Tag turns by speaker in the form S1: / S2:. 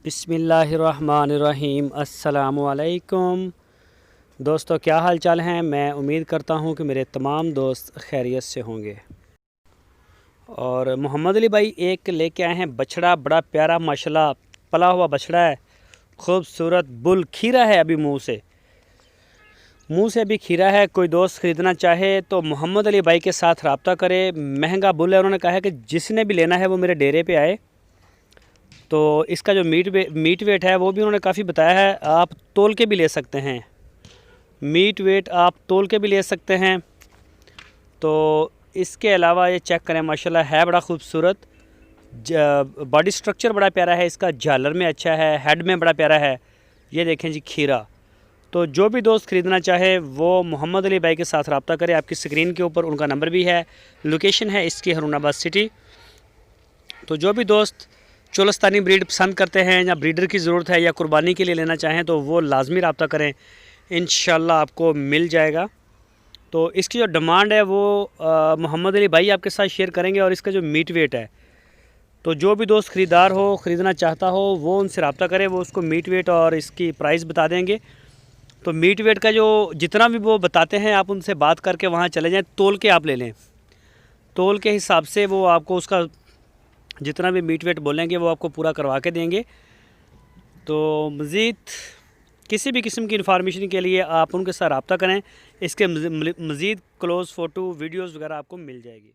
S1: बिस्मिल्लाहिर्रहमानिर्रहीम। अस्सलामुअलैकुम दोस्तों, क्या हाल चाल हैं। मैं उम्मीद करता हूं कि मेरे तमाम दोस्त खैरियत से होंगे। और मोहम्मद अली भाई एक लेके आए हैं बछड़ा, बड़ा प्यारा माशाल्लाह पला हुआ बछड़ा है, खूबसूरत बुल। खीरा है, अभी मुंह से अभी खीरा है। कोई दोस्त ख़रीदना चाहे तो मोहम्मद अली भाई के साथ रब्ता करे। महंगा बुल है। उन्होंने कहा है कि जिसने भी लेना है वो मेरे डेरे पे आए। तो इसका जो मीट वेट है वो भी उन्होंने काफ़ी बताया है। आप तोल के भी ले सकते हैं, मीट वेट आप तोल के भी ले सकते हैं। तो इसके अलावा ये चेक करें, माशाल्लाह है बड़ा खूबसूरत। बॉडी स्ट्रक्चर बड़ा प्यारा है इसका, झालर में अच्छा है, हेड में बड़ा प्यारा है। ये देखें जी खीरा। तो जो भी दोस्त ख़रीदना चाहे वो मोहम्मद अली भाई के साथ रब्ता करें। आपकी स्क्रीन के ऊपर उनका नंबर भी है, लोकेशन है इसकी हारूनाबाद सिटी। तो जो भी दोस्त चोलस्तानी ब्रीड पसंद करते हैं या ब्रीडर की ज़रूरत है या कुर्बानी के लिए लेना चाहें तो वो लाजमी रब्ता करें, इंशाल्लाह आपको मिल जाएगा। तो इसकी जो डिमांड है वो मोहम्मद अली भाई आपके साथ शेयर करेंगे। और इसका जो मीट वेट है, तो जो भी दोस्त ख़रीदार हो, ख़रीदना चाहता हो, वो उनसे रब्ता करे, वो उसको मीट वेट और इसकी प्राइस बता देंगे। तो मीट वेट का जो जितना भी वो बताते हैं, आप उनसे बात करके वहाँ चले जाएँ, तोल के आप ले लें। तोल के हिसाब से वो आपको उसका जितना भी मीट वेट बोलेंगे वो आपको पूरा करवा के देंगे। तो मज़ीद किसी भी किस्म की इन्फॉर्मेशन के लिए आप उनके साथ रब्ता करें। इसके मज़ीद क्लोज़ फ़ोटो वीडियोज़ वगैरह आपको मिल जाएगी।